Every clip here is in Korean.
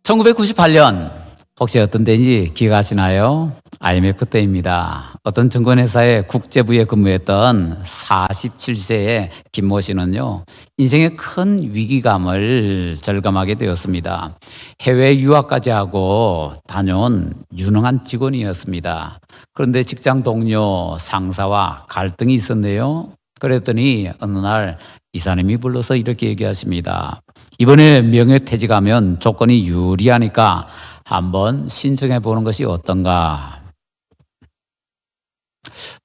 1998년 혹시 어떤 때인지 기억하시나요? IMF 때입니다. 어떤 증권회사의 국제부에 근무했던 47세의 김모 씨는요, 인생의 큰 위기감을 절감하게 되었습니다. 해외 유학까지 하고 다녀온 유능한 직원이었습니다. 그런데 직장 동료, 상사와 갈등이 있었네요. 그랬더니 어느 날 이사님이 불러서 이렇게 얘기하십니다. 이번에 명예퇴직하면 조건이 유리하니까 한번 신청해 보는 것이 어떤가.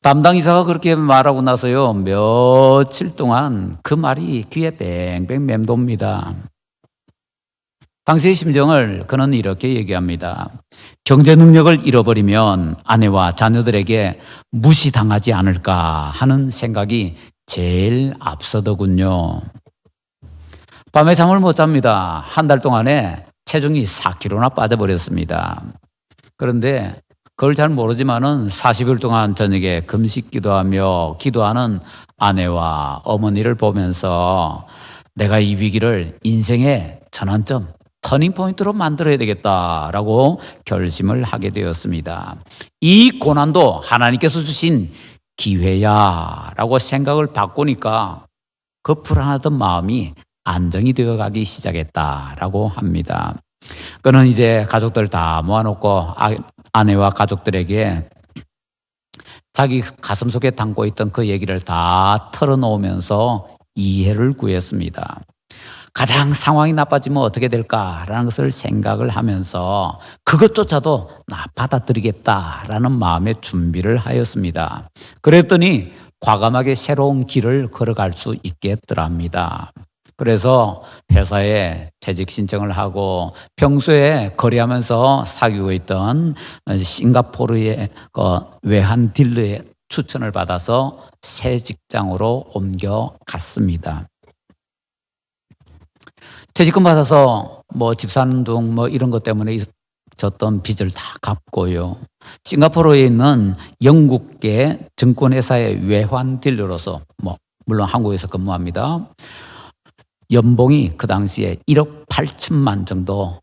담당 이사가 그렇게 말하고 나서요, 며칠 동안 그 말이 귀에 뱅뱅 맴돕니다. 당시의 심정을 그는 이렇게 얘기합니다. 경제 능력을 잃어버리면 아내와 자녀들에게 무시당하지 않을까 하는 생각이 제일 앞서더군요. 밤에 잠을 못 잡니다. 한 달 동안에 체중이 4kg나 빠져버렸습니다. 그런데 그걸 잘 모르지만은 40일 동안 저녁에 금식 기도하며 기도하는 아내와 어머니를 보면서 내가 이 위기를 인생의 전환점, 터닝포인트로 만들어야 되겠다라고 결심을 하게 되었습니다. 이 고난도 하나님께서 주신 기회야라고 생각을 바꾸니까 그 불안하던 마음이 안정이 되어가기 시작했다라고 합니다. 그는 이제 가족들 다 모아놓고 아내와 가족들에게 자기 가슴속에 담고 있던 그 얘기를 다 털어놓으면서 이해를 구했습니다. 가장 상황이 나빠지면 어떻게 될까라는 것을 생각을 하면서 그것조차도 나 받아들이겠다라는 마음의 준비를 하였습니다. 그랬더니 과감하게 새로운 길을 걸어갈 수 있겠더랍니다. 그래서 회사에 퇴직 신청을 하고 평소에 거래하면서 사귀고 있던 싱가포르의 외환 딜러의 추천을 받아서 새 직장으로 옮겨갔습니다. 퇴직금 받아서 집 사는 둥 이런 것 때문에 졌던 빚을 다 갚고요. 싱가포르에 있는 영국계 증권회사의 외환 딜러로서 물론 한국에서 근무합니다. 연봉이 그 당시에 1억 8천만 정도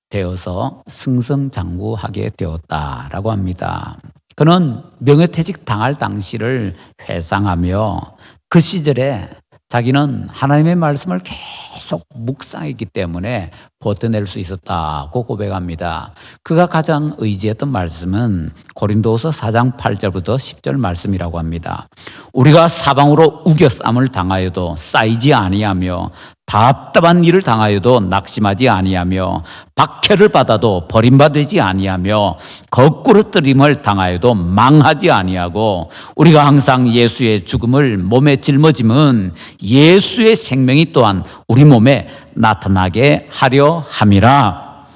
되어서 승승장구하게 되었다라고 합니다. 그는 명예퇴직 당할 당시를 회상하며 그 시절에 자기는 하나님의 말씀을 계속 묵상했기 때문에 버텨낼 수 있었다고 고백합니다. 그가 가장 의지했던 말씀은 고린도후서 4장 8절부터 10절 말씀이라고 합니다. 우리가 사방으로 우겨쌈을 당하여도 쌓이지 아니하며 답답한 일을 당하여도 낙심하지 아니하며 박해를 받아도 버림받지 아니하며 거꾸로 뜨림을 당하여도 망하지 아니하고 우리가 항상 예수의 죽음을 몸에 짊어짐은 예수의 생명이 또한 우리 몸에 나타나게 하려 함이라.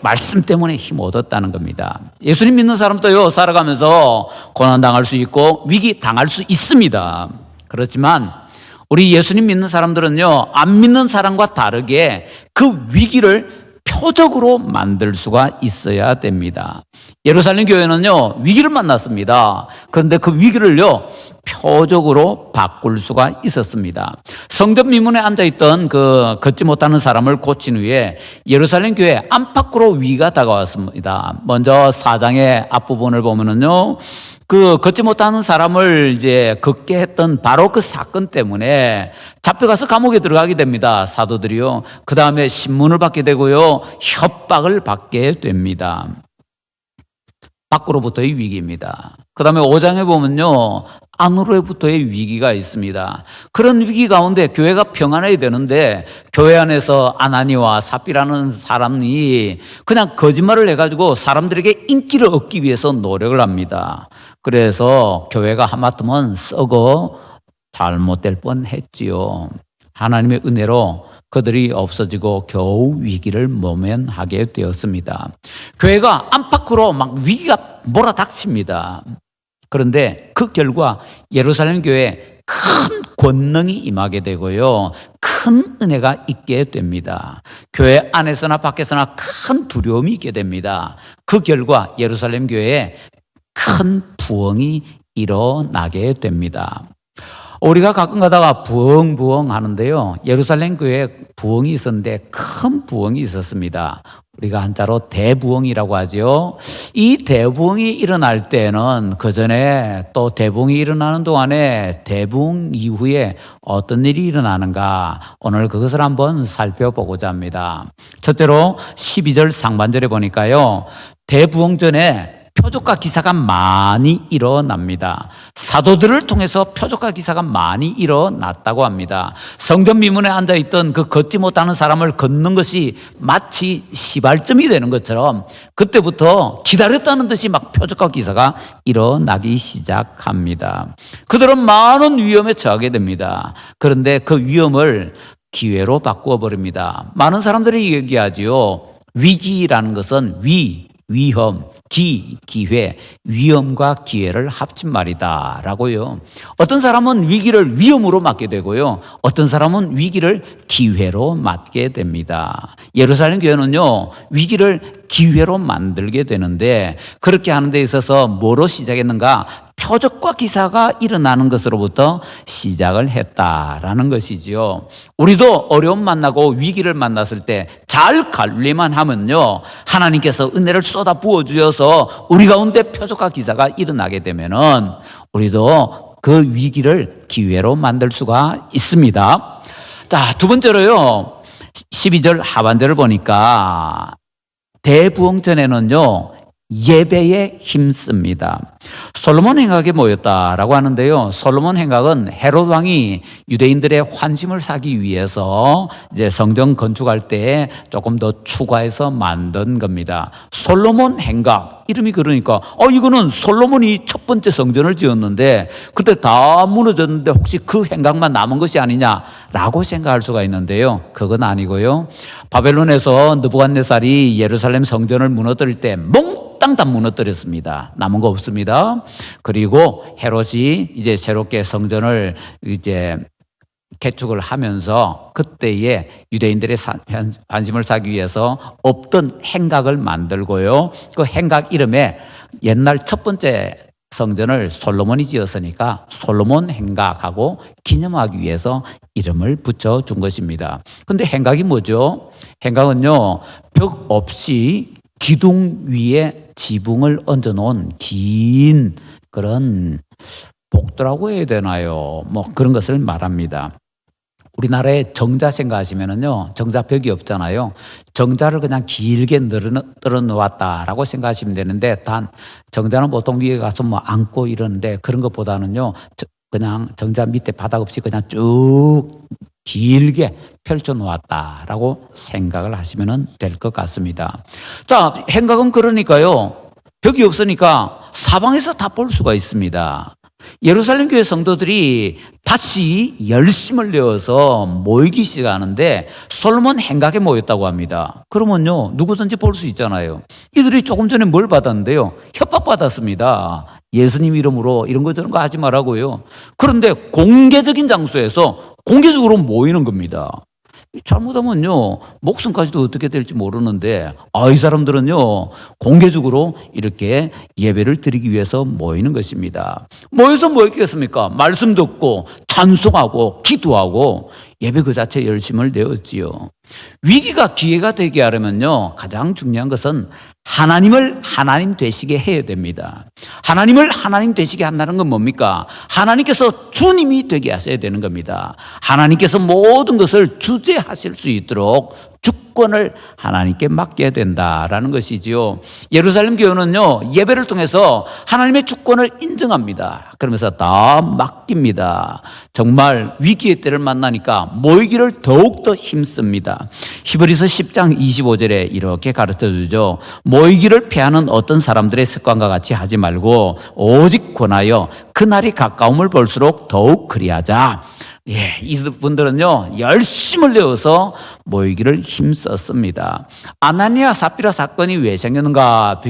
말씀 때문에 힘 얻었다는 겁니다. 예수님 믿는 사람도요, 살아가면서 고난당할 수 있고 위기 당할 수 있습니다. 그렇지만 우리 예수님 믿는 사람들은요, 안 믿는 사람과 다르게 그 위기를 표적으로 만들 수가 있어야 됩니다. 예루살렘 교회는요, 위기를 만났습니다. 그런데 그 위기를요, 표적으로 바꿀 수가 있었습니다. 성전 미문에 앉아있던 그 걷지 못하는 사람을 고친 후에 예루살렘 교회 안팎으로 위기가 다가왔습니다. 먼저 4장의 앞부분을 보면은요, 그 걷지 못하는 사람을 이제 걷게 했던 바로 그 사건 때문에 잡혀가서 감옥에 들어가게 됩니다. 사도들이요. 그 다음에 신문을 받게 되고요, 협박을 받게 됩니다. 밖으로부터의 위기입니다. 그 다음에 5장에 보면요, 안으로부터의 위기가 있습니다. 그런 위기 가운데 교회가 평안해야 되는데 교회 안에서 아나니와 삽비라는 사람이 그냥 거짓말을 해가지고 사람들에게 인기를 얻기 위해서 노력을 합니다. 그래서 교회가 하마터면 썩어 잘못될 뻔했지요. 하나님의 은혜로 그들이 없어지고 겨우 위기를 모면하게 되었습니다. 교회가 안팎으로 막 위기가 몰아닥칩니다. 그런데 그 결과 예루살렘 교회에 큰 권능이 임하게 되고요, 큰 은혜가 있게 됩니다. 교회 안에서나 밖에서나 큰 두려움이 있게 됩니다. 그 결과 예루살렘 교회에 큰 부흥이 일어나게 됩니다. 우리가 가끔 가다가 부엉부엉 하는데요. 예루살렘 교회에 부엉이 있었는데 큰 부엉이 있었습니다. 우리가 한자로 대부엉이라고 하죠. 이 대부엉이 일어날 때는 그 전에 또 대부엉이 일어나는 동안에 대부엉 이후에 어떤 일이 일어나는가 오늘 그것을 한번 살펴보고자 합니다. 첫째로 12절 상반절에 보니까요. 대부엉 전에 표적과 기사가 많이 일어납니다. 사도들을 통해서 표적과 기사가 많이 일어났다고 합니다. 성전 미문에 앉아있던 그 걷지 못하는 사람을 걷는 것이 마치 시발점이 되는 것처럼 그때부터 기다렸다는 듯이 막 표적과 기사가 일어나기 시작합니다. 그들은 많은 위험에 처하게 됩니다. 그런데 그 위험을 기회로 바꾸어 버립니다. 많은 사람들이 얘기하지요. 위기라는 것은 위험, 기회, 위험과 기회를 합친 말이다 라고요. 어떤 사람은 위기를 위험으로 맞게 되고요. 어떤 사람은 위기를 기회로 맞게 됩니다. 예루살렘 교회는요, 위기를 기회로 만들게 되는데 그렇게 하는 데 있어서 뭐로 시작했는가? 표적과 기사가 일어나는 것으로부터 시작을 했다라는 것이지요. 우리도 어려움 만나고 위기를 만났을 때 잘 관리만 하면요, 하나님께서 은혜를 쏟아 부어 주셔서 우리 가운데 표적과 기사가 일어나게 되면은 우리도 그 위기를 기회로 만들 수가 있습니다. 자, 두 번째로요, 12절 하반절을 보니까 대부흥 전에는요, 예배에 힘씁니다. 솔로몬 행각에 모였다라고 하는데요. 솔로몬 행각은 헤롯 왕이 유대인들의 환심을 사기 위해서 이제 성전 건축할 때 조금 더 추가해서 만든 겁니다. 솔로몬 행각 이름이 그러니까 이거는 솔로몬이 첫 번째 성전을 지었는데 그때 다 무너졌는데 혹시 그 행각만 남은 것이 아니냐라고 생각할 수가 있는데요. 그건 아니고요. 바벨론에서 느부갓네살이 예루살렘 성전을 무너뜨릴 때 몽땅 다 무너뜨렸습니다. 남은 거 없습니다. 그리고 헤롯이 이제 새롭게 성전을 이제 개축을 하면서 그때에 유대인들의 관심을 사기 위해서 없던 행각을 만들고요. 그 행각 이름에 옛날 첫 번째 성전을 솔로몬이 지었으니까 솔로몬 행각하고 기념하기 위해서 이름을 붙여준 것입니다. 근데 행각이 뭐죠? 행각은요, 벽 없이 기둥 위에 지붕을 얹어놓은 긴 그런 복도라고 해야 되나요? 뭐 그런 것을 말합니다. 우리나라에 정자 생각하시면은요, 정자 벽이 없잖아요. 정자를 그냥 길게 늘어 놓았다라고 생각하시면 되는데, 단 정자는 보통 위에 가서 뭐 앉고 이러는데 그런 것보다는요, 그냥 정자 밑에 바닥 없이 그냥 쭉 길게 펼쳐 놓았다라고 생각을 하시면 될 것 같습니다. 자, 행각은 그러니까요, 벽이 없으니까 사방에서 다 볼 수가 있습니다. 예루살렘 교회 성도들이 다시 열심을 내어서 모이기 시작하는데 솔로몬 행각에 모였다고 합니다. 그러면요, 누구든지 볼 수 있잖아요. 이들이 조금 전에 뭘 받았는데요? 협박받았습니다. 예수님 이름으로 이런 거 저런 거 하지 말라고요. 그런데 공개적인 장소에서 공개적으로 모이는 겁니다. 잘못하면요, 목숨까지도 어떻게 될지 모르는데, 이 사람들은요, 공개적으로 이렇게 예배를 드리기 위해서 모이는 것입니다. 모여서 뭐 했겠습니까? 말씀 듣고, 찬송하고, 기도하고, 예배 그 자체 열심을 내었지요. 위기가 기회가 되게 하려면요, 가장 중요한 것은 하나님을 하나님 되시게 해야 됩니다. 하나님을 하나님 되시게 한다는 건 뭡니까? 하나님께서 주님이 되게 하셔야 되는 겁니다. 하나님께서 모든 것을 주재하실 수 있도록 주권을 하나님께 맡겨야 된다라는 것이지요. 예루살렘 교회는요, 예배를 통해서 하나님의 주권을 인정합니다. 그러면서 다 맡깁니다. 정말 위기의 때를 만나니까 모이기를 더욱더 힘씁니다. 히브리서 10장 25절에 이렇게 가르쳐 주죠. 모이기를 피하는 어떤 사람들의 습관과 같이 하지 말고 오직 권하여 그날이 가까움을 볼수록 더욱 그리하자. 이분들은요, 열심을 내어서 모이기를 힘썼습니다. 아나니아 삽비라 사건이 왜 생겼는가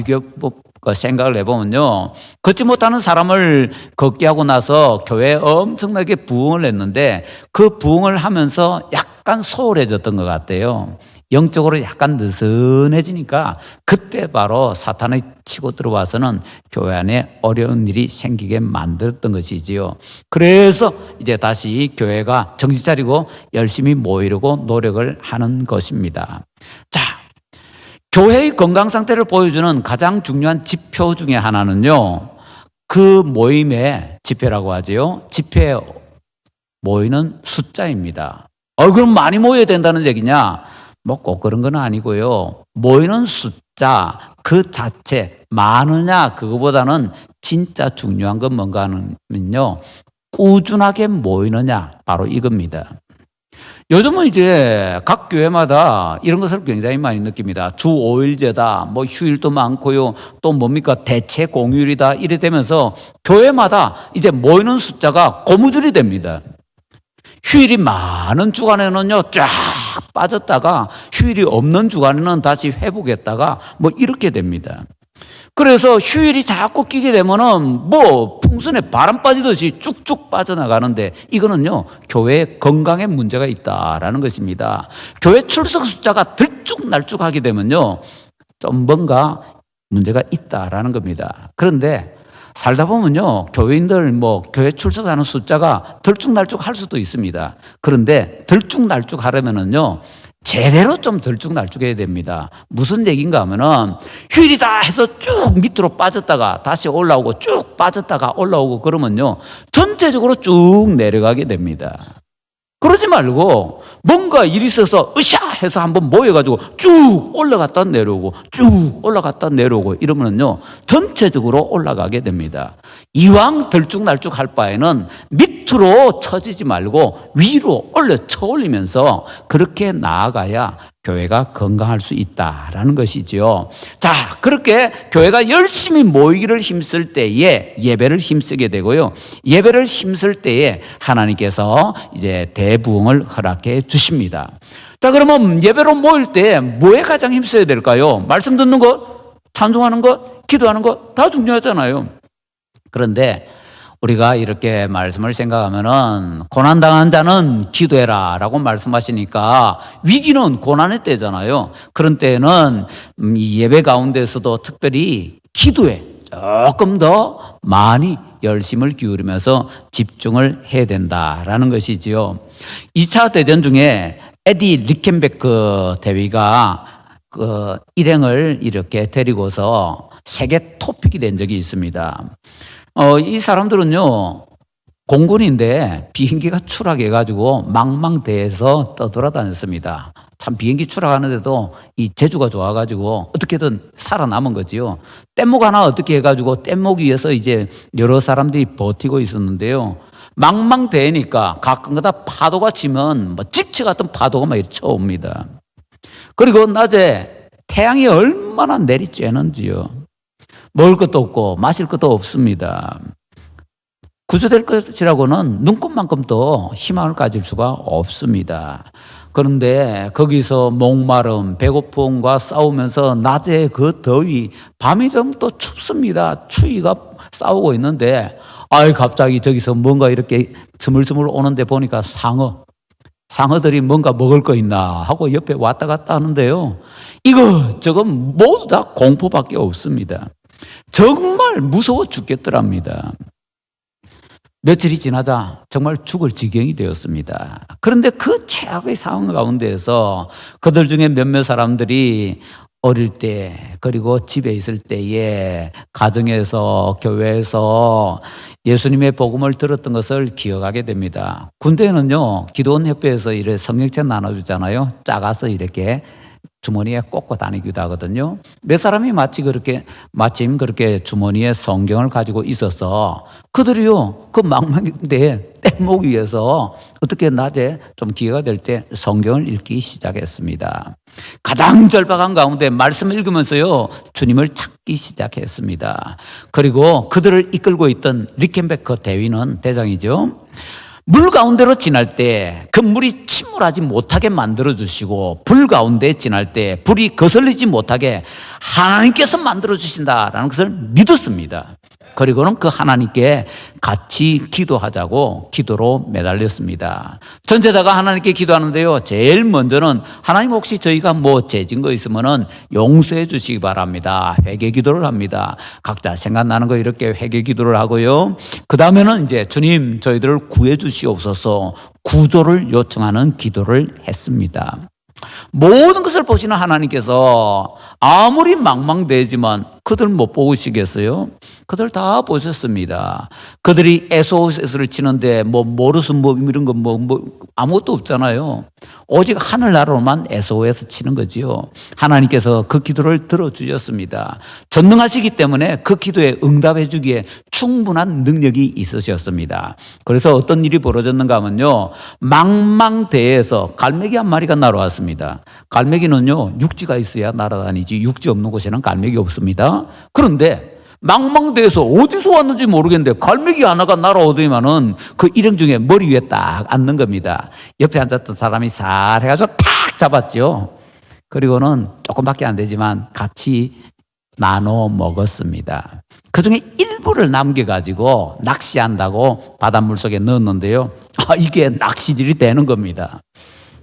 생각을 해보면요, 걷지 못하는 사람을 걷게 하고 나서 교회에 엄청나게 부흥을 했는데 그 부흥을 하면서 약간 소홀해졌던 것 같아요. 영적으로 약간 느슨해지니까 그때 바로 사탄이 치고 들어와서는 교회 안에 어려운 일이 생기게 만들었던 것이지요. 그래서 이제 다시 교회가 정신 차리고 열심히 모이려고 노력을 하는 것입니다. 자, 교회의 건강 상태를 보여주는 가장 중요한 지표 중에 하나는요, 그 모임의 지표라고 하죠. 지표에 모이는 숫자입니다. 그럼 많이 모여야 된다는 얘기냐? 뭐 꼭 그런 건 아니고요. 모이는 숫자 그 자체 많으냐 그거보다는 진짜 중요한 건 뭔가 하면요, 꾸준하게 모이느냐, 바로 이겁니다. 요즘은 이제 각 교회마다 이런 것을 굉장히 많이 느낍니다. 주 5일제다, 뭐 휴일도 많고요, 또 뭡니까 대체 공휴일이다, 이래 되면서 교회마다 이제 모이는 숫자가 고무줄이 됩니다. 휴일이 많은 주간에는요 쫙 빠졌다가 휴일이 없는 주간에는 다시 회복했다가 뭐 이렇게 됩니다. 그래서 휴일이 자꾸 끼게 되면은 뭐 풍선에 바람 빠지듯이 쭉쭉 빠져나가는데, 이거는요 교회의 건강에 문제가 있다라는 것입니다. 교회 출석 숫자가 들쭉날쭉하게 되면요 좀 뭔가 문제가 있다라는 겁니다. 그런데 살다 보면요 교회인들 뭐 교회 출석하는 숫자가 들쭉날쭉 할 수도 있습니다. 그런데 들쭉날쭉 하려면은요 제대로 좀 들쭉날쭉해야 됩니다. 무슨 얘기인가 하면은 휴일이다 해서 쭉 밑으로 빠졌다가 다시 올라오고 쭉 빠졌다가 올라오고 그러면요 전체적으로 쭉 내려가게 됩니다. 그러지 말고 뭔가 일이 있어서 으쌰 해서 한번 모여가지고 쭉 올라갔다 내려오고 쭉 올라갔다 내려오고 이러면요 전체적으로 올라가게 됩니다. 이왕 들쭉날쭉 할 바에는 밑으로 처지지 말고 위로 쳐 올리면서 그렇게 나아가야 교회가 건강할 수 있다라는 것이죠. 자, 그렇게 교회가 열심히 모이기를 힘쓸 때에 예배를 힘쓰게 되고요, 예배를 힘쓸 때에 하나님께서 이제 대부흥을 허락해 주십니다. 자, 그러면 예배로 모일 때 뭐에 가장 힘써야 될까요? 말씀 듣는 것, 찬송하는 것, 기도하는 것 다 중요하잖아요. 그런데 우리가 이렇게 말씀을 생각하면은 고난당한 자는 기도해라 라고 말씀하시니까 위기는 고난의 때잖아요. 그런 때에는 이 예배 가운데서도 특별히 기도에 조금 더 많이 열심을 기울이면서 집중을 해야 된다라는 것이지요. 2차 대전 중에 에디 리켄베크 대위가 그 일행을 이렇게 데리고서 세계 토픽이 된 적이 있습니다. 이 사람들은요 공군인데 비행기가 추락해가지고 망망대해서 떠돌아다녔습니다. 참 비행기 추락하는데도 이 재주가 좋아가지고 어떻게든 살아남은 거지요. 뗏목 하나 어떻게 해가지고 뗏목 위에서 이제 여러 사람들이 버티고 있었는데요, 망망대해니까 가끔가다 파도가 치면 뭐 집채 같은 파도가 막 이렇게 쳐옵니다. 그리고 낮에 태양이 얼마나 내리쬐는지요. 먹을 것도 없고 마실 것도 없습니다. 구조될 것이라고는 눈곱만큼도 희망을 가질 수가 없습니다. 그런데 거기서 목마름, 배고픔과 싸우면서 낮에 그 더위, 밤이 좀 또 춥습니다. 추위가 싸우고 있는데 갑자기 저기서 뭔가 이렇게 스물스물 오는데 보니까 상어들이 뭔가 먹을 거 있나 하고 옆에 왔다 갔다 하는데요, 이거 모두 다 공포밖에 없습니다. 정말 무서워 죽겠더랍니다. 며칠이 지나자 정말 죽을 지경이 되었습니다. 그런데 그 최악의 상황 가운데에서 그들 중에 몇몇 사람들이 어릴 때, 그리고 집에 있을 때에 가정에서 교회에서 예수님의 복음을 들었던 것을 기억하게 됩니다. 군대는요 기도원협회에서 이렇게 성경책 나눠주잖아요. 작아서 이렇게 주머니에 꽂고 다니기도 하거든요. 몇 사람이 마침 그렇게 주머니에 성경을 가지고 있어서 그들이요 그 망망대에 뗏목 위에서 어떻게 낮에 좀 기회가 될 때 성경을 읽기 시작했습니다. 가장 절박한 가운데 말씀을 읽으면서요 주님을 찾기 시작했습니다. 그리고 그들을 이끌고 있던 리켄베커 대장이죠. 물 가운데로 지날 때 그 물이 침몰하지 못하게 만들어주시고, 불 가운데 지날 때 불이 거슬리지 못하게 하나님께서 만들어주신다라는 것을 믿었습니다. 그리고는 그 하나님께 같이 기도하자고 기도로 매달렸습니다. 전체다가 하나님께 기도하는데요. 제일 먼저는 하나님 혹시 저희가 뭐 죄진 거 있으면은 용서해 주시기 바랍니다. 회개 기도를 합니다. 각자 생각나는 거 이렇게 회개 기도를 하고요. 그 다음에는 이제 주님 저희들을 구해 주시옵소서 구조를 요청하는 기도를 했습니다. 모든 것을 보시는 하나님께서 아무리 망망대지만 그들 못 보시겠어요? 그들 다 보셨습니다. 그들이 SOS를 치는데 뭐 모르슨 뭐 이런 거 뭐 아무것도 없잖아요. 오직 하늘나라로만 SOS 치는 거지요. 하나님께서 그 기도를 들어주셨습니다. 전능하시기 때문에 그 기도에 응답해 주기에 충분한 능력이 있으셨습니다. 그래서 어떤 일이 벌어졌는가 하면요. 망망대해에서 갈매기 한 마리가 날아왔습니다. 갈매기는요. 육지가 있어야 날아다니지 육지 없는 곳에는 갈매기 없습니다. 그런데 망망대해에서 어디서 왔는지 모르겠는데 갈매기 하나가 날아오더니만은 그 일행 중에 머리 위에 딱 앉는 겁니다. 옆에 앉았던 사람이 살 해가지고 탁 잡았죠. 그리고는 조금밖에 안 되지만 같이 나눠 먹었습니다. 그 중에 일부를 남겨가지고 낚시한다고 바닷물 속에 넣었는데요. 이게 낚시질이 되는 겁니다.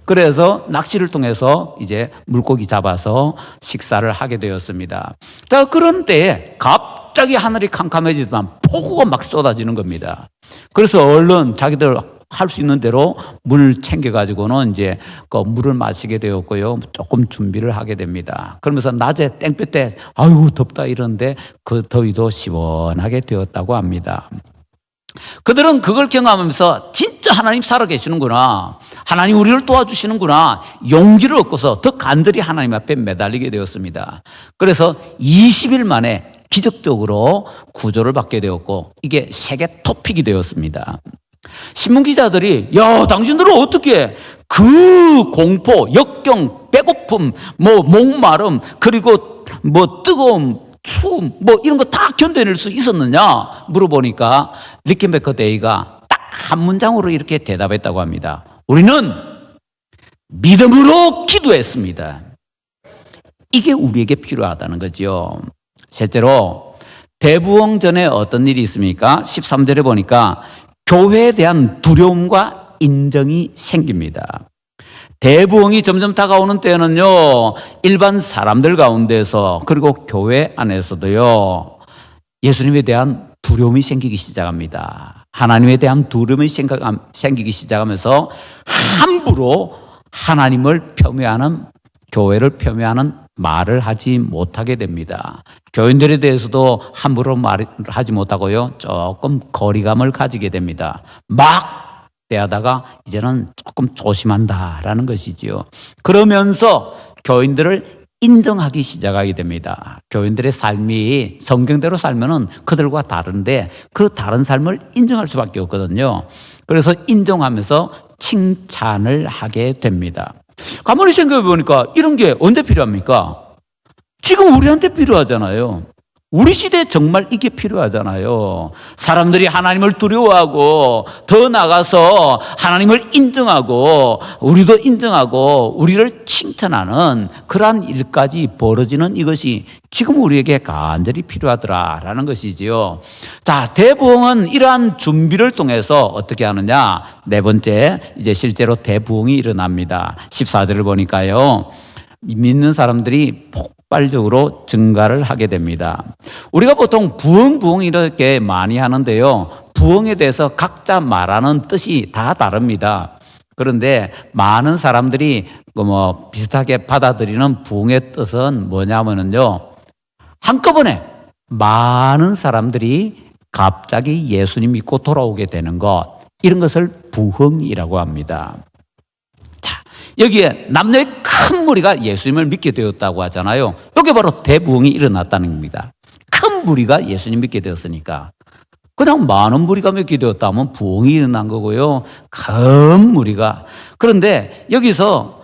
그래서 낚시를 통해서 이제 물고기 잡아서 식사를 하게 되었습니다. 자, 그런 때에 갑자기 하늘이 캄캄해지더만 폭우가 막 쏟아지는 겁니다. 그래서 얼른 자기들 할 수 있는 대로 물 챙겨가지고는 이제 그 물을 마시게 되었고요. 조금 준비를 하게 됩니다. 그러면서 낮에 땡볕 때 아유 덥다 이러는데 그 더위도 시원하게 되었다고 합니다. 그들은 그걸 경험하면서 진짜 하나님 살아계시는구나. 하나님 우리를 도와주시는구나. 용기를 얻고서 더 간절히 하나님 앞에 매달리게 되었습니다. 그래서 20일 만에 기적적으로 구조를 받게 되었고 이게 세계 토픽이 되었습니다. 신문기자들이 야 당신들은 어떻게 그 공포, 역경, 배고픔, 뭐 목마름 그리고 뭐 뜨거움 추움 뭐 이런 거 다 견뎌낼 수 있었느냐 물어보니까 리켄베커 대의가 딱 한 문장으로 이렇게 대답했다고 합니다. 우리는 믿음으로 기도했습니다. 이게 우리에게 필요하다는 거죠. 실제로 대부흥전에 어떤 일이 있습니까? 13절에 보니까 교회에 대한 두려움과 인정이 생깁니다. 대부흥이 점점 다가오는 때는요, 일반 사람들 가운데서 그리고 교회 안에서도요, 예수님에 대한 두려움이 생기기 시작합니다. 하나님에 대한 두려움이 생기기 시작하면서 함부로 하나님을 폄훼하는, 교회를 폄훼하는 말을 하지 못하게 됩니다. 교인들에 대해서도 함부로 말을 하지 못하고요, 조금 거리감을 가지게 됩니다. 막 대하다가 이제는 조금 조심한다라는 것이지요. 그러면서 교인들을 인정하기 시작하게 됩니다. 교인들의 삶이 성경대로 살면은 그들과 다른데 그 다른 삶을 인정할 수밖에 없거든요. 그래서 인정하면서 칭찬을 하게 됩니다. 가만히 생각해 보니까 이런 게 언제 필요합니까? 지금 우리한테 필요하잖아요. 우리 시대에 정말 이게 필요하잖아요. 사람들이 하나님을 두려워하고 더 나아가서 하나님을 인정하고 우리도 인정하고 우리를 칭찬하는 그러한 일까지 벌어지는 이것이 지금 우리에게 간절히 필요하더라라는 것이지요. 자, 대부흥은 이러한 준비를 통해서 어떻게 하느냐? 네 번째, 이제 실제로 대부흥이 일어납니다. 14절을 보니까요. 믿는 사람들이 폭발적으로 증가를 하게 됩니다. 우리가 보통 부흥 이렇게 많이 하는데요. 부흥에 대해서 각자 말하는 뜻이 다 다릅니다. 그런데 많은 사람들이 뭐 비슷하게 받아들이는 부흥의 뜻은 뭐냐면요. 한꺼번에 많은 사람들이 갑자기 예수님 믿고 돌아오게 되는 것, 이런 것을 부흥이라고 합니다. 여기에 남녀의 큰 무리가 예수님을 믿게 되었다고 하잖아요. 이게 바로 대부흥이 일어났다는 겁니다. 큰 무리가 예수님 믿게 되었으니까. 그냥 많은 무리가 믿게 되었다면 부흥이 일어난 거고요. 큰 무리가. 그런데 여기서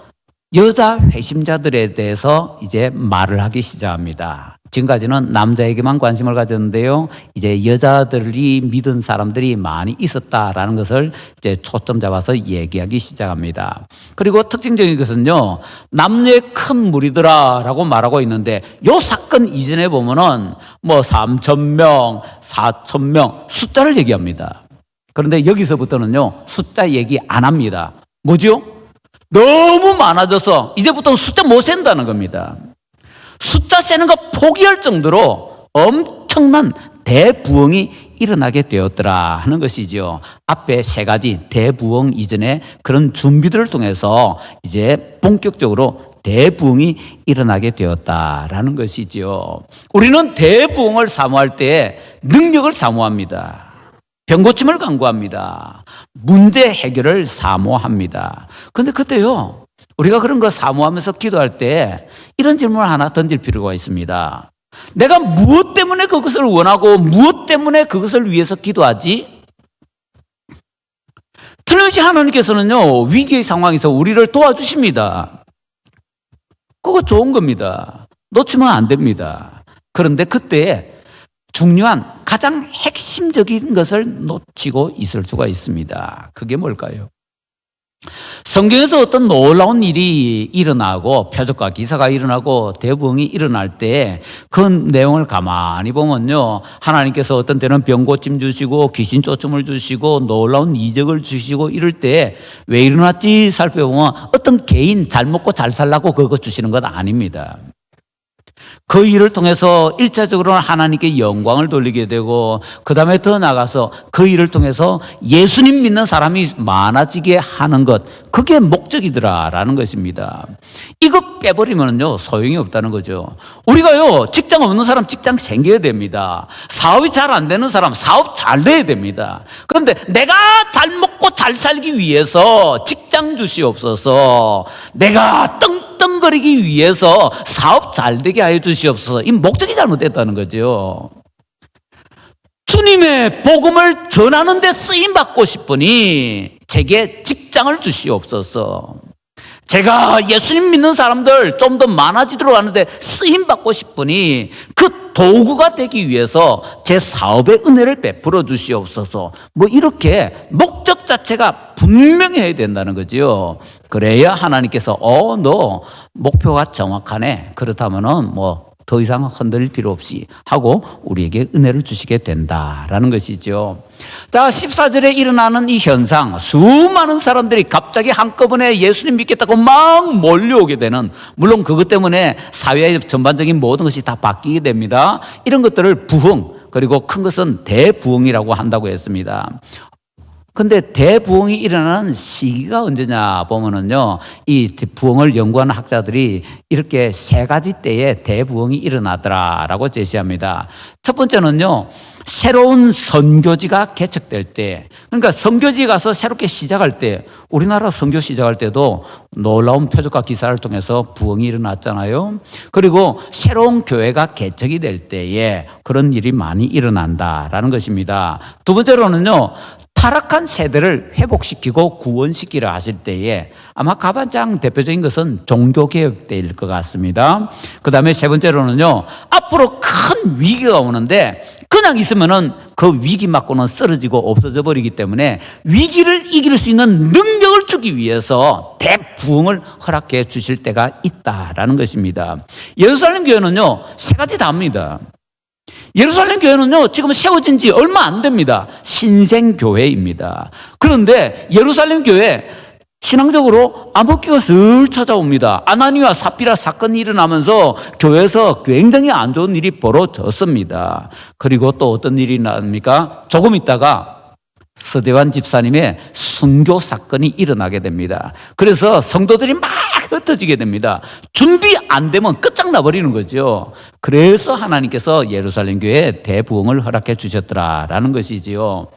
여자 회심자들에 대해서 이제 말을 하기 시작합니다. 지금까지는 남자에게만 관심을 가졌는데요. 이제 여자들이 믿은 사람들이 많이 있었다라는 것을 이제 초점 잡아서 얘기하기 시작합니다. 그리고 특징적인 것은요, 남녀의 큰 무리더라라고 말하고 있는데, 요 사건 이전에 보면은 뭐 3,000명, 4,000명 숫자를 얘기합니다. 그런데 여기서부터는요, 숫자 얘기 안 합니다. 뭐죠? 너무 많아져서 이제부터는 숫자 못 센다는 겁니다. 숫자 세는 거 포기할 정도로 엄청난 대부흥이 일어나게 되었더라 하는 것이죠. 앞에 세 가지 대부흥 이전에 그런 준비들을 통해서 이제 본격적으로 대부흥이 일어나게 되었다라는 것이죠. 우리는 대부흥을 사모할 때 능력을 사모합니다. 병고침을 간구합니다. 문제 해결을 사모합니다. 그런데 그때요, 우리가 그런 거 사모하면서 기도할 때 이런 질문을 하나 던질 필요가 있습니다. 내가 무엇 때문에 그것을 원하고 무엇 때문에 그것을 위해서 기도하지? 틀림없이 하나님께서는요, 위기의 상황에서 우리를 도와주십니다. 그거 좋은 겁니다. 놓치면 안 됩니다. 그런데 그때 중요한 가장 핵심적인 것을 놓치고 있을 수가 있습니다. 그게 뭘까요? 성경에서 어떤 놀라운 일이 일어나고 표적과 기사가 일어나고 대부흥이 일어날 때 그 내용을 가만히 보면요, 하나님께서 어떤 때는 병고침 주시고 귀신 쫓음을 주시고 놀라운 이적을 주시고 이럴 때 왜 일어났지 살펴보면 어떤 개인 잘 먹고 잘 살라고 그거 주시는 것 아닙니다. 그 일을 통해서 1차적으로는 하나님께 영광을 돌리게 되고, 그 다음에 더 나가서 그 일을 통해서 예수님 믿는 사람이 많아지게 하는 것, 그게 목적이더라라는 것입니다. 이거 빼버리면요 소용이 없다는 거죠. 우리가요, 직장 없는 사람 직장 생겨야 됩니다. 사업이 잘 안 되는 사람 사업 잘 돼야 됩니다. 그런데 내가 잘 먹고 잘 살기 위해서 직장 주시옵소서, 내가 떵떵거리기 위해서 사업 잘 되게 하여 주시옵소서, 이 목적이 잘못됐다는 거죠. 주님의 복음을 전하는 데 쓰임받고 싶으니 제게 직장을 주시옵소서. 제가 예수님 믿는 사람들 좀 더 많아지도록 하는데 쓰임받고 싶으니 그 도구가 되기 위해서 제 사업에 은혜를 베풀어 주시옵소서. 뭐 이렇게 목적 자체가 분명해야 된다는 거죠. 그래야 하나님께서 너 목표가 정확하네, 그렇다면은 뭐 더 이상 흔들릴 필요 없이 하고 우리에게 은혜를 주시게 된다라는 것이죠. 자, 14절에 일어나는 이 현상, 수많은 사람들이 갑자기 한꺼번에 예수님 믿겠다고 막 몰려오게 되는, 물론 그것 때문에 사회의 전반적인 모든 것이 다 바뀌게 됩니다. 이런 것들을 부흥, 그리고 큰 것은 대부흥이라고 한다고 했습니다. 근데 대부흥이 일어나는 시기가 언제냐 보면은요, 이 부흥을 연구하는 학자들이 이렇게 세 가지 때에 대부흥이 일어나더라라고 제시합니다. 첫 번째는요, 새로운 선교지가 개척될 때, 그러니까 선교지 가서 새롭게 시작할 때, 우리나라 선교 시작할 때도 놀라운 표적과 기사를 통해서 부흥이 일어났잖아요. 그리고 새로운 교회가 개척이 될 때에 그런 일이 많이 일어난다라는 것입니다. 두 번째로는요, 타락한 세대를 회복시키고 구원시키려 하실 때에 아마 가장 대표적인 것은 종교개혁 때일 것 같습니다. 그 다음에 세 번째로는요, 앞으로 큰 위기가 오는데 그냥 있으면은 그 위기 맞고는 쓰러지고 없어져 버리기 때문에 위기를 이길 수 있는 능력을 주기 위해서 대부흥을 허락해 주실 때가 있다라는 것입니다. 예루살렘 교회는요, 세 가지 다 합니다. 예루살렘 교회는요, 지금 세워진 지 얼마 안 됩니다. 신생교회입니다. 그런데 예루살렘 교회 신앙적으로 암흑기가 슬 찾아옵니다. 아나니와 삽비라 사건이 일어나면서 교회에서 굉장히 안 좋은 일이 벌어졌습니다. 그리고 또 어떤 일이 납니까? 조금 있다가 서대환 집사님의 순교 사건이 일어나게 됩니다. 그래서 성도들이 막 흩어지게 됩니다. 준비 안 되면 끝장나 버리는 거죠. 그래서 하나님께서 예루살렘 교회에 대부흥을 허락해 주셨더라라는 것이지요.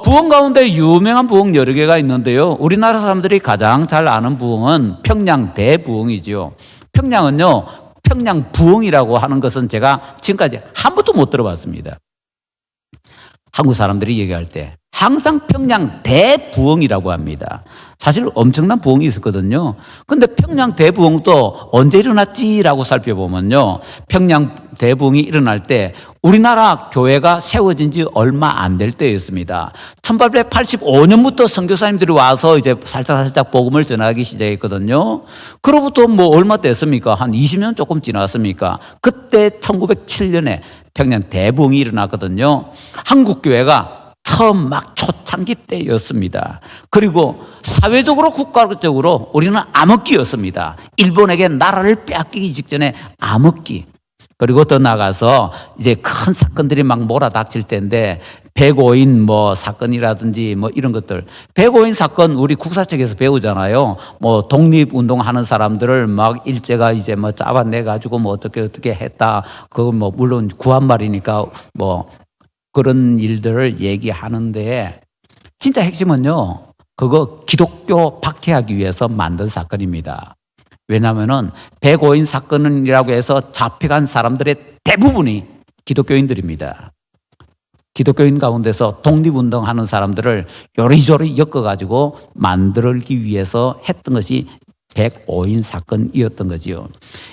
부흥 가운데 유명한 부흥 여러 개가 있는데요, 우리나라 사람들이 가장 잘 아는 부흥은 평양 대부흥이죠. 평양은요, 평양 부흥이라고 하는 것은 제가 지금까지 한 번도 못 들어봤습니다. 한국 사람들이 얘기할 때 항상 평양 대부흥이라고 합니다. 사실 엄청난 부흥이 있었거든요. 근데 평양 대부흥도 언제 일어났지라고 살펴보면요. 평양 대부흥이 일어날 때 우리나라 교회가 세워진 지 얼마 안 될 때였습니다. 1885년부터 선교사님들이 와서 이제 살짝 복음을 전하기 시작했거든요. 그로부터 뭐 얼마 됐습니까? 한 20년 조금 지났습니까? 그때 1907년에 평양 대부흥이 일어났거든요. 한국 교회가 처음 막 초창기 때였습니다. 그리고 사회적으로 국가적으로 우리는 암흑기였습니다. 일본에게 나라를 빼앗기기 직전에 암흑기. 그리고 더 나가서 이제 큰 사건들이 막 몰아닥칠 때인데 백오인 뭐 사건이라든지 뭐 이런 것들. 백오인 사건 우리 국사책에서 배우잖아요. 뭐 독립운동하는 사람들을 막 일제가 이제 뭐 잡아내 가지고 뭐 어떻게 했다. 그건 뭐 물론 구한말이니까 뭐 그런 일들을 얘기하는데 진짜 핵심은요. 그거 기독교 박해하기 위해서 만든 사건입니다. 왜냐하면은 백오인 사건이라고 해서 잡혀간 사람들의 대부분이 기독교인들입니다. 기독교인 가운데서 독립운동하는 사람들을 요리조리 엮어가지고 만들기 위해서 했던 것이 백오인 사건이었던 거지요.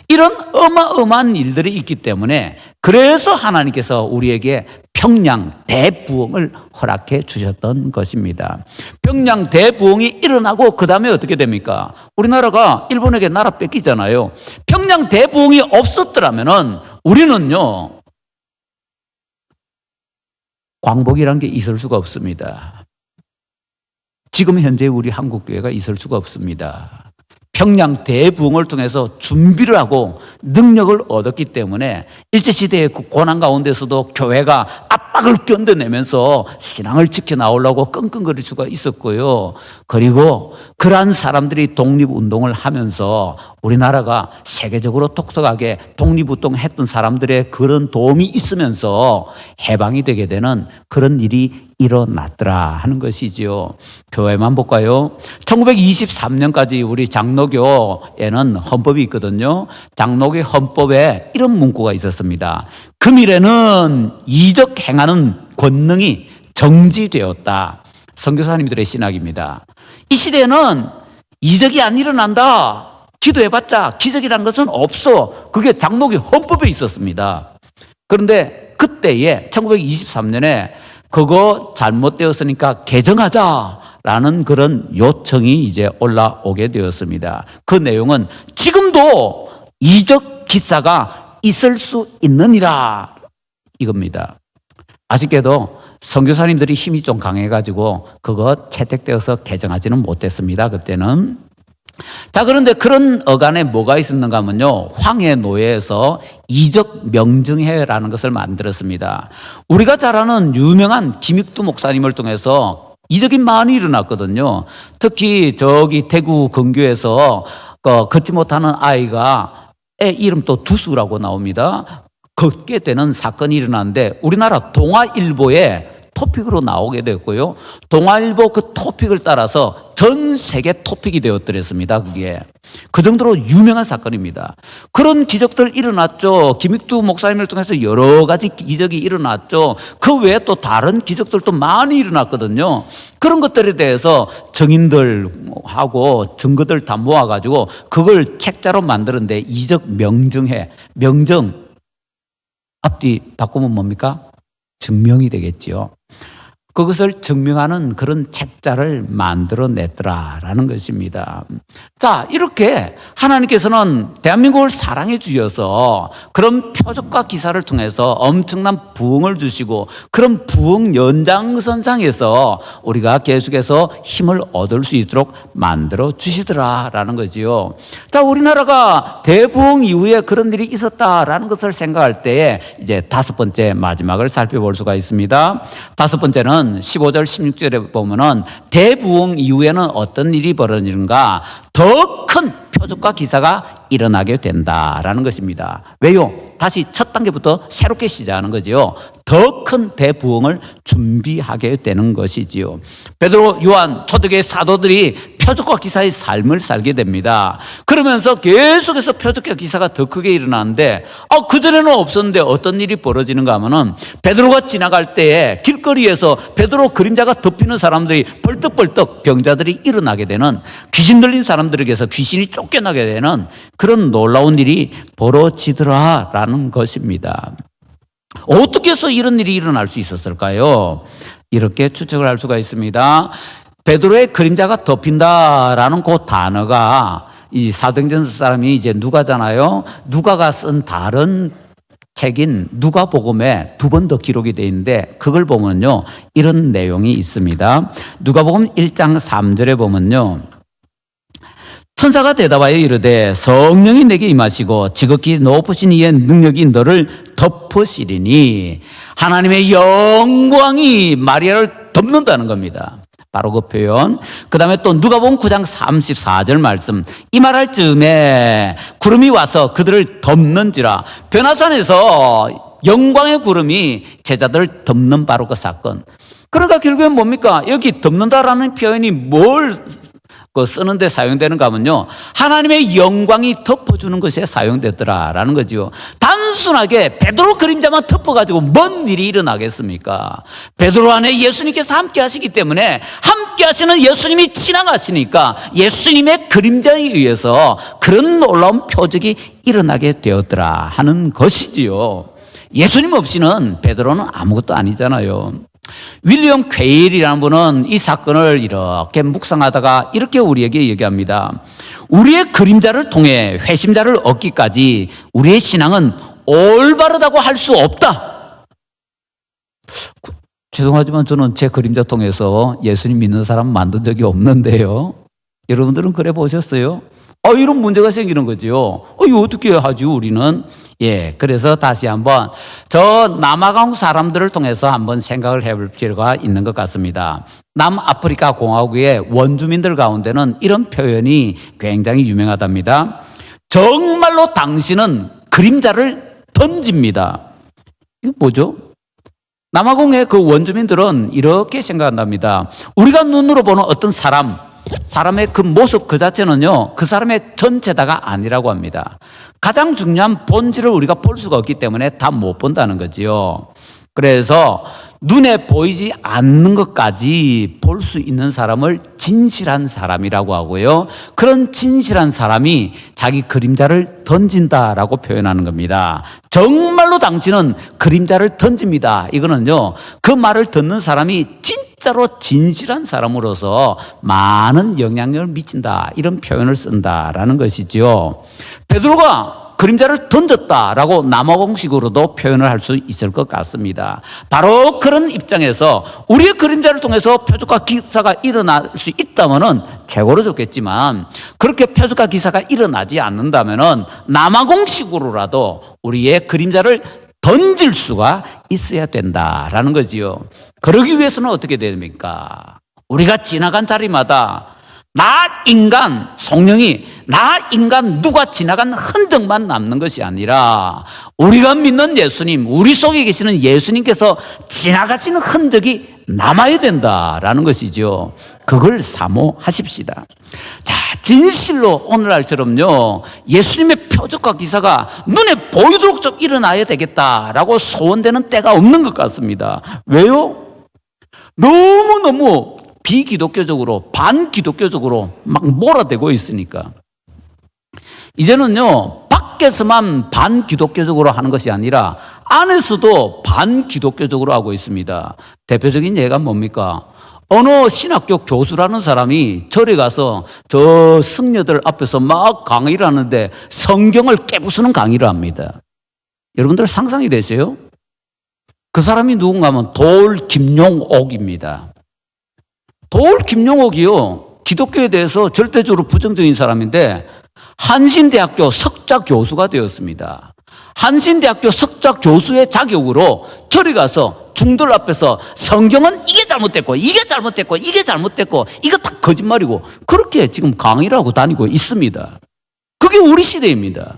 이런 어마어마한 일들이 있기 때문에 그래서 하나님께서 우리에게 평양 대부흥을 허락해 주셨던 것입니다. 평양 대부흥이 일어나고 그 다음에 어떻게 됩니까? 우리나라가 일본에게 나라 뺏기잖아요. 평양 대부흥이 없었더라면은 우리는요 광복이라는 게 있을 수가 없습니다. 지금 현재 우리 한국교회가 있을 수가 없습니다. 평양 대부흥을 통해서 준비를 하고 능력을 얻었기 때문에 일제시대의 그 고난 가운데서도 교회가 압박을 견뎌내면서 신앙을 지켜나오려고 끙끙거릴 수가 있었고요. 그리고 그러한 사람들이 독립운동을 하면서 우리나라가 세계적으로 독특하게 독립운동 했던 사람들의 그런 도움이 있으면서 해방이 되게 되는 그런 일이 일어났더라 하는 것이지요. 교회만 볼까요? 1923년까지 우리 장로교에는 헌법이 있거든요. 장로교 헌법에 이런 문구가 있었습니다. 금일에는 이적 행하는 권능이 정지되었다. 선교사님들의 신학입니다. 이 시대에는 이적이 안 일어난다. 기도해봤자 기적이라는 것은 없어. 그게 장로교 헌법에 있었습니다. 그런데 그때에 1923년에 그거 잘못되었으니까 개정하자라는 그런 요청이 이제 올라오게 되었습니다. 그 내용은 지금도 이적 기사가 있을 수 있느니라 이겁니다. 아쉽게도 선교사님들이 힘이 좀 강해가지고 그거 채택되어서 개정하지는 못했습니다. 그때는. 자, 그런데 그런 어간에 뭐가 있었는가 하면요. 황해노예에서 이적 명증회라는 것을 만들었습니다. 우리가 잘 아는 유명한 김익두 목사님을 통해서 이적이 많이 일어났거든요. 특히 저기 대구 근교에서 걷지 못하는 아이가 애 이름 또 두수라고 나옵니다. 걷게 되는 사건이 일어났는데 우리나라 동아일보에 토픽으로 나오게 되었고요. 동아일보 그 토픽을 따라서 전 세계 토픽이 되었더랬습니다. 그게. 그 정도로 유명한 사건입니다. 그런 기적들 일어났죠. 김익두 목사님을 통해서 여러 가지 기적이 일어났죠. 그 외에 또 다른 기적들도 많이 일어났거든요. 그런 것들에 대해서 증인들하고 증거들 다 모아가지고 그걸 책자로 만드는데 이적 명증회. 명증. 앞뒤 바꾸면 뭡니까? 증명이 되겠지요. 그것을 증명하는 그런 책자를 만들어냈더라라는 것입니다. 자, 이렇게 하나님께서는 대한민국을 사랑해 주셔서 그런 표적과 기사를 통해서 엄청난 부흥을 주시고 그런 부흥 연장선상에서 우리가 계속해서 힘을 얻을 수 있도록 만들어 주시더라라는 거지요. 자, 우리나라가 대부흥 이후에 그런 일이 있었다라는 것을 생각할 때에 이제 다섯 번째 마지막을 살펴볼 수가 있습니다. 다섯 번째는 15절 16절에 보면은 대부흥 이후에는 어떤 일이 벌어지는가? 더 큰 표적과 기사가 일어나게 된다라는 것입니다. 왜요? 다시 첫 단계부터 새롭게 시작하는 거지요. 더 큰 대부흥을 준비하게 되는 것이지요. 베드로, 요한, 초대교회 사도들이 표적과 기사의 삶을 살게 됩니다. 그러면서 계속해서 표적과 기사가 더 크게 일어나는데 그전에는 없었는데 어떤 일이 벌어지는가 하면은 베드로가 지나갈 때에 길거리에서 베드로 그림자가 덮이는 사람들이 벌떡벌떡 병자들이 일어나게 되는, 귀신 들린 사람들에게서 귀신이 쫓겨나게 되는 그런 놀라운 일이 벌어지더라라는 것입니다. 어떻게 해서 이런 일이 일어날 수 있었을까요? 이렇게 추측을 할 수가 있습니다. 베드로의 그림자가 덮인다라는 그 단어가 이 사도행전 사람이 이제 누가잖아요. 누가가 쓴 다른 책인 누가복음에 두 번 더 기록이 되어 있는데 그걸 보면요, 이런 내용이 있습니다. 누가복음 1장 3절에 보면요, 천사가 대답하여 이르되 성령이 내게 임하시고 지극히 높으신 이의 능력이 너를 덮으시리니 하나님의 영광이 마리아를 덮는다는 겁니다. 바로 그 표현. 그 다음에 또 누가복음 9장 34절 말씀, 이 말할 즈음에 구름이 와서 그들을 덮는지라. 변화산에서 영광의 구름이 제자들을 덮는 바로 그 사건. 그러니까 결국엔 뭡니까? 여기 덮는다라는 표현이 뭘 쓰는데 사용되는가 하면요, 하나님의 영광이 덮어주는 것에 사용됐더라라는 거죠. 단순하게 베드로 그림자만 덮어가지고 뭔 일이 일어나겠습니까? 베드로 안에 예수님께서 함께 하시기 때문에 함께 하시는 예수님이 지나가시니까 예수님의 그림자에 의해서 그런 놀라운 표적이 일어나게 되었더라 하는 것이지요. 예수님 없이는 베드로는 아무것도 아니잖아요. 윌리엄 퀘일이라는 분은 이 사건을 이렇게 묵상하다가 이렇게 우리에게 얘기합니다. 우리의 그림자를 통해 회심자를 얻기까지 우리의 신앙은 올바르다고 할 수 없다. 죄송하지만 저는 제 그림자 통해서 예수님 믿는 사람 만든 적이 없는데요. 여러분들은 그래 보셨어요? 이런 문제가 생기는 거죠. 이거 어떻게 하죠, 우리는? 그래서 다시 한번 저 남아공 사람들을 통해서 한번 생각을 해볼 필요가 있는 것 같습니다. 남아프리카 공화국의 원주민들 가운데는 이런 표현이 굉장히 유명하답니다. 정말로 당신은 그림자를 던집니다. 이거 뭐죠? 남아공의 그 원주민들은 이렇게 생각한답니다. 우리가 눈으로 보는 어떤 사람의 그 모습 그 자체는요, 그 사람의 전체다가 아니라고 합니다. 가장 중요한 본질을 우리가 볼 수가 없기 때문에 다 못 본다는 거지요. 그래서 눈에 보이지 않는 것까지 볼 수 있는 사람을 진실한 사람이라고 하고요, 그런 진실한 사람이 자기 그림자를 던진다라고 표현하는 겁니다. 정말로 당신은 그림자를 던집니다. 이거는요, 그 말을 듣는 사람이 진짜로 진실한 사람으로서 많은 영향력을 미친다, 이런 표현을 쓴다라는 것이죠. 베드로가 그림자를 던졌다라고 남아공식으로도 표현을 할 수 있을 것 같습니다. 바로 그런 입장에서 우리의 그림자를 통해서 표적과 기사가 일어날 수 있다면은 최고로 좋겠지만, 그렇게 표적과 기사가 일어나지 않는다면은 남아공식으로라도 우리의 그림자를 던질 수가 있어야 된다라는 거지요. 그러기 위해서는 어떻게 됩니까? 우리가 지나간 자리마다 나 인간 성령이, 나 인간 누가 지나간 흔적만 남는 것이 아니라 우리가 믿는 예수님, 우리 속에 계시는 예수님께서 지나가시는 흔적이 남아야 된다라는 것이죠. 그걸 사모하십시다. 자, 진실로 오늘날처럼요, 예수님의 표적과 기사가 눈에 보이도록 좀 일어나야 되겠다라고 소원되는 때가 없는 것 같습니다. 왜요? 너무너무 비기독교적으로, 반기독교적으로 막 몰아대고 있으니까. 이제는요, 밖에서만 반기독교적으로 하는 것이 아니라 안에서도 반기독교적으로 하고 있습니다. 대표적인 예가 뭡니까? 어느 신학교 교수라는 사람이 절에 가서 저 승려들 앞에서 막 강의를 하는데 성경을 깨부수는 강의를 합니다. 여러분들 상상이 되세요? 그 사람이 누군가 하면 돌 김용옥입니다. 돌 김용옥이요, 기독교에 대해서 절대적으로 부정적인 사람인데 한신대학교 석좌 교수가 되었습니다. 한신대학교 석좌 교수의 자격으로 절에 가서 중들 앞에서 성경은 이게 잘못됐고 이게 잘못됐고 이게 잘못됐고 이거 다 거짓말이고, 그렇게 지금 강의를 하고 다니고 있습니다. 그게 우리 시대입니다.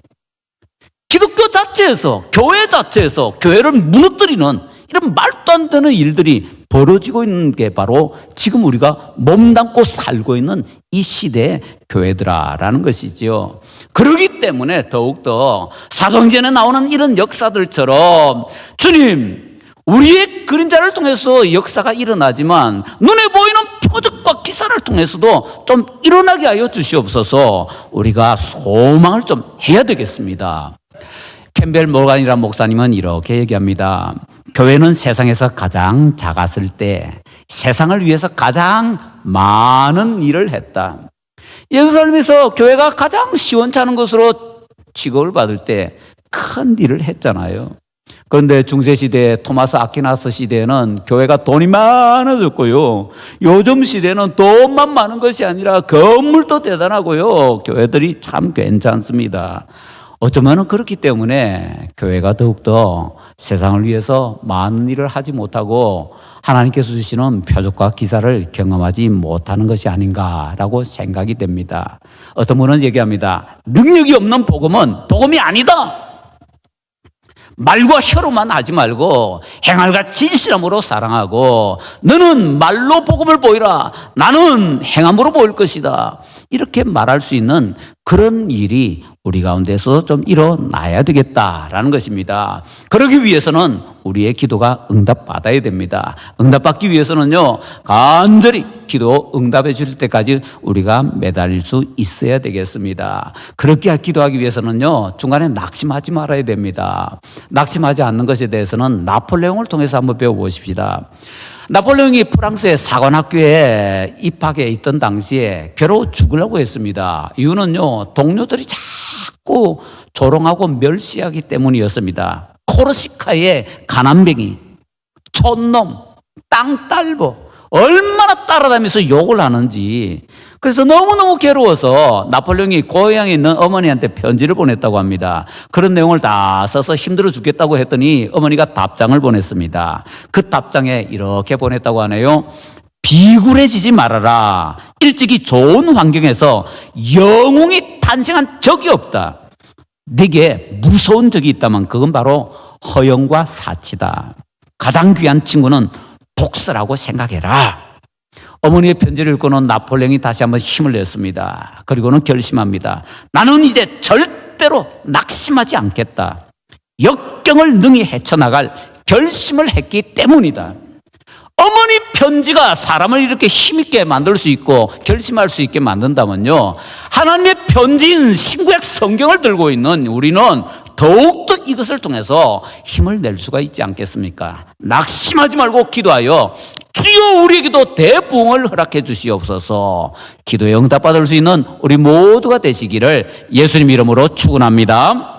기독교 종교 자체에서, 교회 자체에서 교회를 무너뜨리는 이런 말도 안 되는 일들이 벌어지고 있는 게 바로 지금 우리가 몸담고 살고 있는 이 시대의 교회들아라는 것이죠. 그렇기 때문에 더욱더 사도행전에 나오는 이런 역사들처럼 주님, 우리의 그림자를 통해서 역사가 일어나지만 눈에 보이는 표적과 기사를 통해서도 좀 일어나게 하여 주시옵소서. 우리가 소망을 좀 해야 되겠습니다. 캠벨 모간이라는 목사님은 이렇게 얘기합니다. 교회는 세상에서 가장 작았을 때 세상을 위해서 가장 많은 일을 했다. 예루살렘에서 교회가 가장 시원찮은 것으로 취급을 받을 때 큰 일을 했잖아요. 그런데 중세시대 토마스 아퀴나스 시대에는 교회가 돈이 많아졌고요. 요즘 시대는 돈만 많은 것이 아니라 건물도 대단하고요. 교회들이 참 괜찮습니다. 어쩌면 그렇기 때문에 교회가 더욱더 세상을 위해서 많은 일을 하지 못하고 하나님께서 주시는 표적과 기사를 경험하지 못하는 것이 아닌가라고 생각이 됩니다. 어떤 분은 얘기합니다. 능력이 없는 복음은 복음이 아니다. 말과 혀로만 하지 말고 행할과 진실함으로 사랑하고 너는 말로 복음을 보이라 나는 행함으로 보일 것이다. 이렇게 말할 수 있는 그런 일이 우리 가운데서 좀 일어나야 되겠다라는 것입니다. 그러기 위해서는 우리의 기도가 응답받아야 됩니다. 응답받기 위해서는요, 간절히 기도 응답해 줄 때까지 우리가 매달릴 수 있어야 되겠습니다. 그렇게 기도하기 위해서는요, 중간에 낙심하지 말아야 됩니다. 낙심하지 않는 것에 대해서는 나폴레옹을 통해서 한번 배워보십시다. 나폴레옹이 프랑스의 사관학교에 입학해 있던 당시에 괴로워 죽으려고 했습니다. 이유는요, 동료들이 자꾸 조롱하고 멸시하기 때문이었습니다. 코르시카의 가난뱅이, 촌놈, 땅딸보 얼마나 따라다니면서 욕을 하는지. 그래서 너무너무 괴로워서 나폴레옹이 고향에 있는 어머니한테 편지를 보냈다고 합니다. 그런 내용을 다 써서 힘들어 죽겠다고 했더니 어머니가 답장을 보냈습니다. 그 답장에 이렇게 보냈다고 하네요. 비굴해지지 말아라. 일찍이 좋은 환경에서 영웅이 탄생한 적이 없다. 네게 무서운 적이 있다면 그건 바로 허영과 사치다. 가장 귀한 친구는 독서라고 생각해라. 어머니의 편지를 읽고는 나폴레옹이 다시 한번 힘을 냈습니다. 그리고는 결심합니다. 나는 이제 절대로 낙심하지 않겠다. 역경을 능히 헤쳐나갈 결심을 했기 때문이다. 어머니 편지가 사람을 이렇게 힘있게 만들 수 있고 결심할 수 있게 만든다면요, 하나님의 편지인 신구약 성경을 들고 있는 우리는 더욱더 이것을 통해서 힘을 낼 수가 있지 않겠습니까? 낙심하지 말고 기도하여 주여 우리에게도 대부흥을 허락해 주시옵소서. 기도에 응답받을 수 있는 우리 모두가 되시기를 예수님 이름으로 축원합니다.